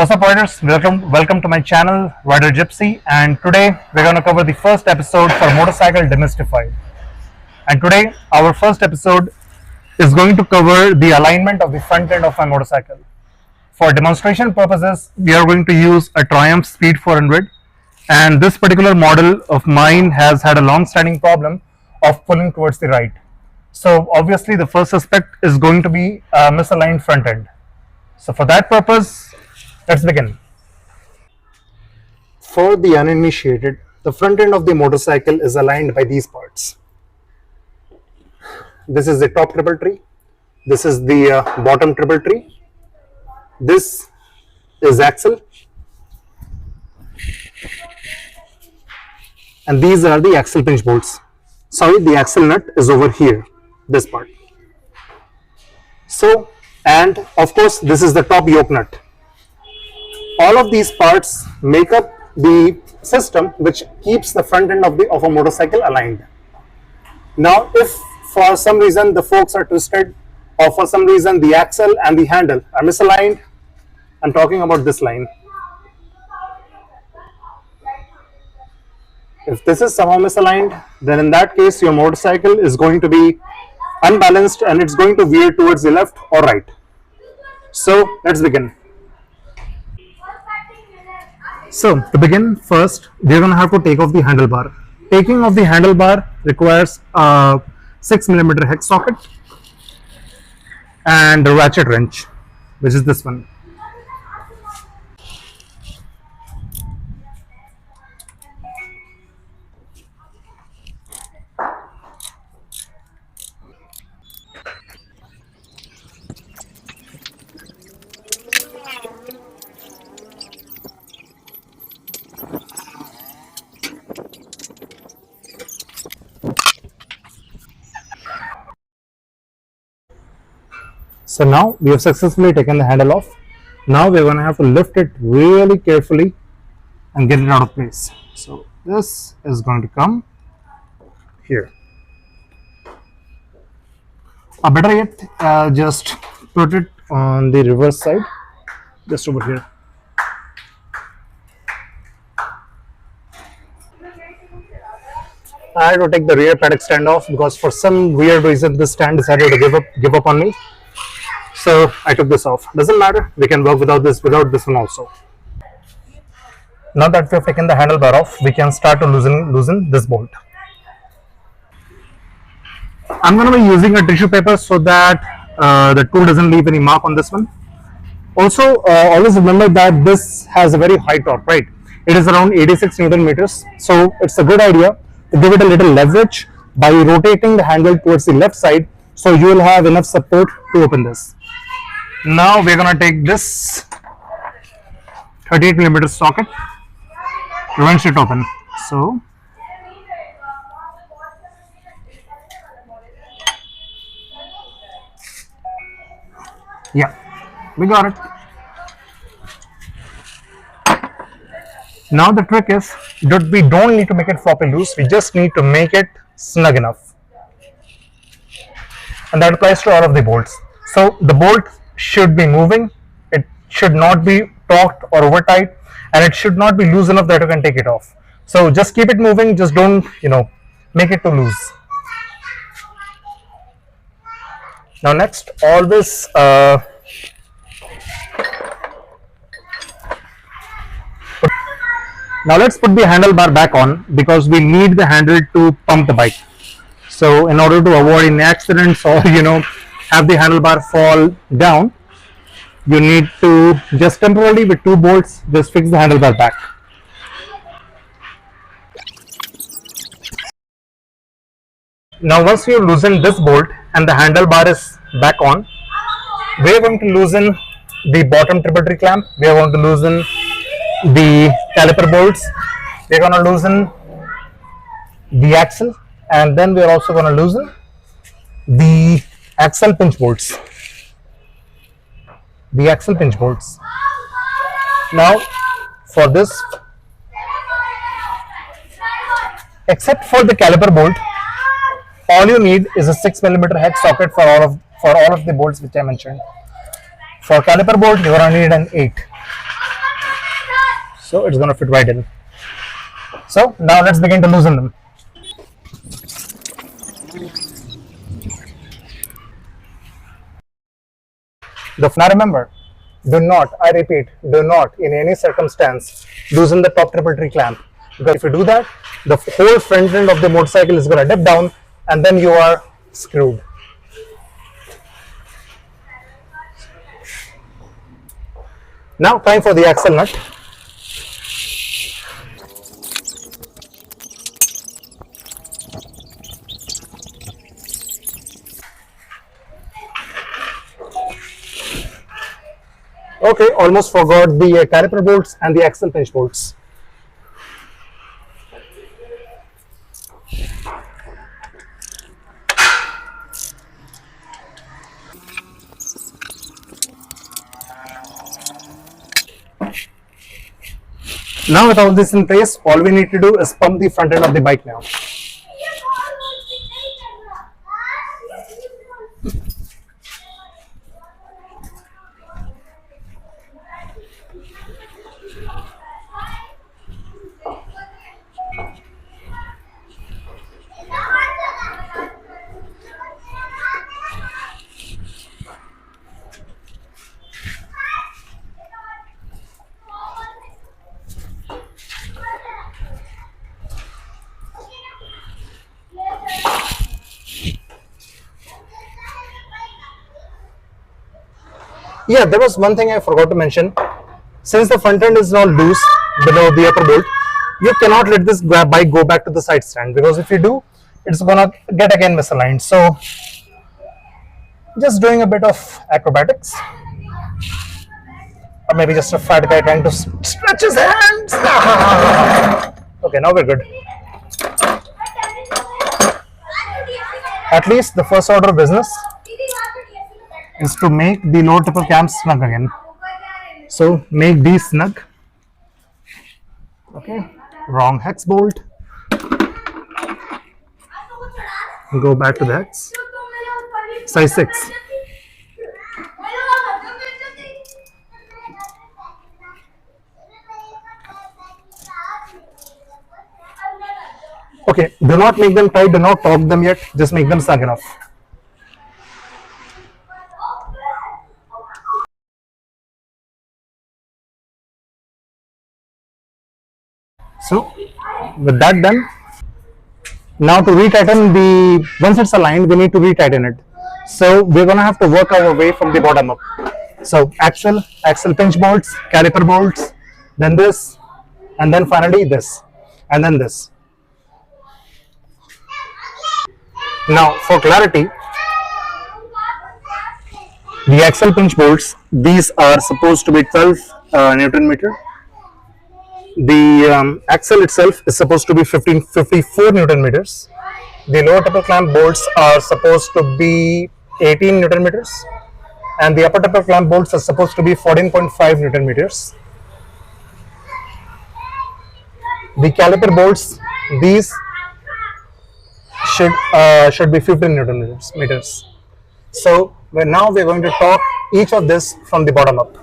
What's up, riders? Welcome to my channel, Rider Gypsy, and today we're going to cover the first episode for motorcycle Demystified. And today, our first episode is going to cover the alignment of the front end of my motorcycle. For demonstration purposes, we are going to use a Triumph Speed 400, and this particular model of mine has had a long-standing problem of pulling towards the right. So obviously, the first suspect is going to be a misaligned front end. So for that purpose, let's begin. For the uninitiated, the front end of the motorcycle is aligned by these parts. This is the top triple tree. This is the bottom triple tree. This is axle. And these are the axle pinch bolts. Sorry, the axle nut is over here, this part. So, and of course, this is the top yoke nut. All of these parts make up the system which keeps the front end of a motorcycle aligned. Now, if for some reason the forks are twisted, or for some reason the axle and the handle are misaligned, I'm talking about this line. If this is somehow misaligned, then in that case your motorcycle is going to be unbalanced and it's going to veer towards the left or right. So let's begin. So to begin, first we're going to have to take off the handlebar. Taking off the handlebar requires a 6mm hex socket and a ratchet wrench, which is this one. So now we have successfully taken the handle off. Now we're going to have to lift it really carefully and get it out of place. So this is going to come here. Or better yet, just put it on the reverse side, just over here. I had to take the rear paddock stand off because for some weird reason this stand decided to give up on me. So I took this off. Doesn't matter, we can work without this one also. Now that we have taken the handlebar off, we can start to loosen this bolt. I'm going to be using a tissue paper so that the tool doesn't leave any mark on this one. Also, always remember that this has a very high torque, right? It is around 86 Newton meters. So it's a good idea to give it a little leverage by rotating the handle towards the left side, so you will have enough support to open this. Now we're going to take this 38mm socket, wrench it open. So yeah, we got it. Now the trick is that we don't need to make it floppy loose, we just need to make it snug enough. And that applies to all of the bolts. So the bolt should be moving, it should not be taut or over tight, and it should not be loose enough that you can take it off. So just keep it moving, just don't, make it too loose. Now next, always now let's put the handlebar back on because we need the handle to pump the bike. So in order to avoid any accidents or have the handlebar fall down, you need to just temporarily with two bolts just fix the handlebar back. Now once you loosen this bolt and the handlebar is back on, we are going to loosen the bottom triple tree clamp, we are going to loosen the caliper bolts, we are going to loosen the axle, and then we are also going to loosen the axle pinch bolts. Now for this, except for the caliper bolt, all you need is a 6mm hex socket for all of the bolts which I mentioned. For caliper bolt, you are going to need an 8. So it's going to fit right in. So now let's begin to loosen them. Now remember, do not, I repeat, do not in any circumstance loosen the top triple tree clamp, because if you do that, the whole front end of the motorcycle is going to dip down and then you are screwed. Now time for the axle nut. Okay, almost forgot the caliper bolts and the axle pinch bolts. Now with all this in place, all we need to do is pump the front end of the bike now. Yeah, there was one thing I forgot to mention. Since the front end is now loose below the upper bolt, you cannot let this bike go back to the side stand, because if you do, it's gonna get again misaligned. So just doing a bit of acrobatics, or maybe just a fat guy trying to stretch his hands. Okay, now we're good. At least the first order of business is to make the lower triple clamps snug again. So make these snug. Okay, wrong hex bolt. Go back to the hex. Size 6. Okay, do not make them tight, do not torque them yet, just make them snug enough. So with that done, now to retighten the, once it's aligned, we need to retighten it. So we're gonna have to work our way from the bottom up. So axle pinch bolts, caliper bolts, then this, and then finally this, and then this. Now for clarity, the axle pinch bolts, these are supposed to be 12 Newton meter. The axle itself is supposed to be 54 Newton meters. The lower triple clamp bolts are supposed to be 18 Newton meters, and the upper triple clamp bolts are supposed to be 14.5 Newton meters. The caliper bolts, these should be 15 Newton meters. So now we're going to torque each of this from the bottom up.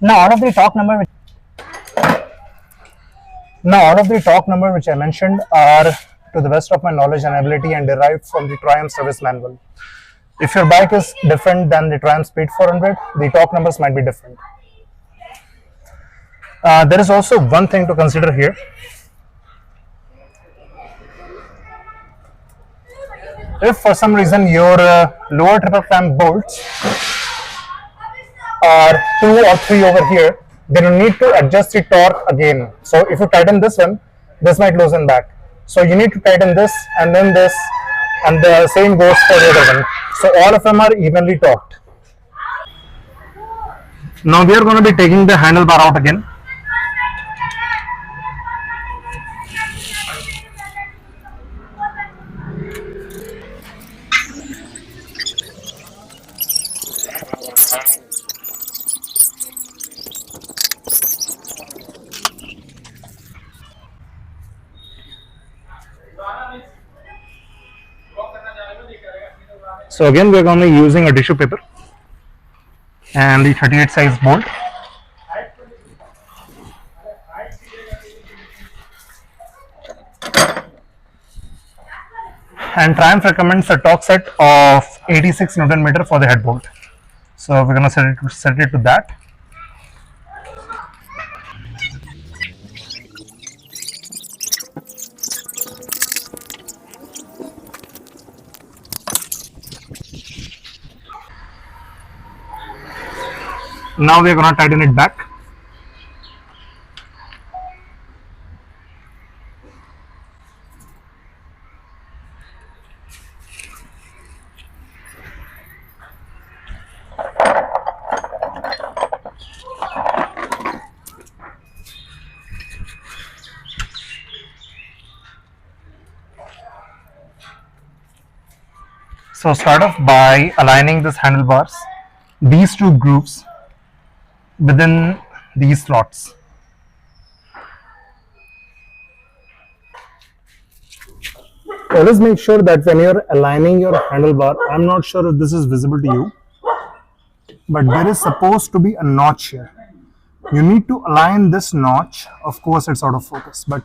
Now all of the torque number which I mentioned are to the best of my knowledge and ability and derived from the Triumph service manual. If your bike is different than the Triumph Speed 400, the torque numbers might be different. There is also one thing to consider here. If for some reason your lower triple clamp bolts are 2 or 3 over here, then you need to adjust the torque again. So if you tighten this one, this might loosen back. So you need to tighten this and then this, and the same goes for the other one. So all of them are evenly torqued. Now we are going to be taking the handlebar out again. So again we are going to be using a tissue paper and the 38 size bolt. And Triumph recommends a torque set of 86 Newton meter for the head bolt. So we're going to set it to that. Now we are going to tighten it back. So start off by aligning this handlebars, these two grooves within these slots. Always make sure that when you're aligning your handlebar, I'm not sure if this is visible to you, but there is supposed to be a notch here. You need to align this notch. Of course it's out of focus, but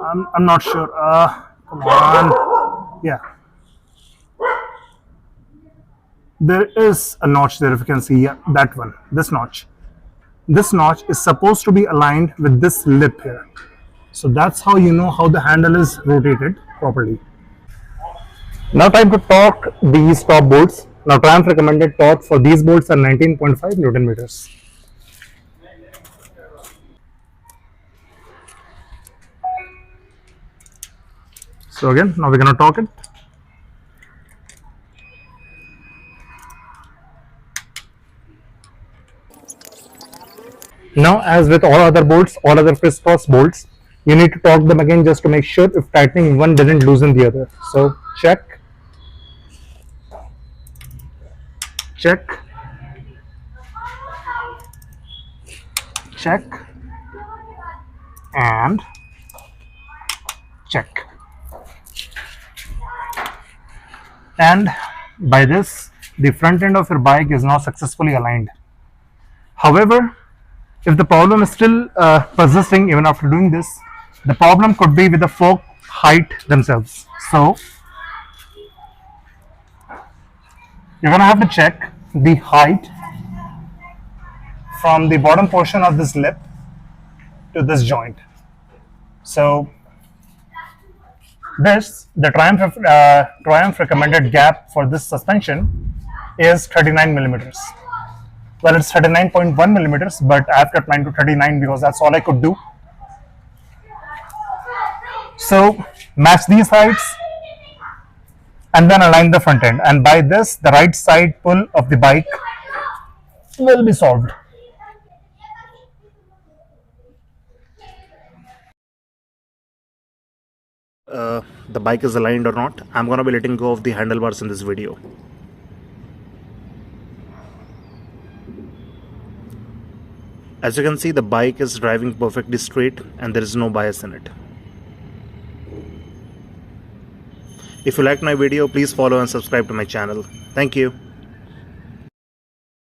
I'm not sure. Come on. Yeah. There is a notch there, if you can see. Yeah, that one, this notch. This notch is supposed to be aligned with this lip here. So that's how you know how the handle is rotated properly. Now time to torque these top bolts. Now Triumph recommended torque for these bolts are 19.5 Newton meters. So again, now we're going to torque it. Now, as with all other bolts, all other crisscross bolts, you need to torque them again just to make sure if tightening one didn't loosen the other. So check, check, check, and check. And by this, the front end of your bike is now successfully aligned. However, if the problem is still persisting even after doing this, the problem could be with the fork height themselves. So you're going to have to check the height from the bottom portion of this lip to this joint. So the Triumph recommended gap for this suspension is 39 millimeters. Well, it's 39.1 millimeters, but I've cut mine to 39 because that's all I could do. So match these heights and then align the front end, and by this the right side pull of the bike will be solved. The bike is aligned or not, I'm going to be letting go of the handlebars in this video. As you can see, the bike is driving perfectly straight and there is no bias in it. If you liked my video, please follow and subscribe to my channel. Thank you.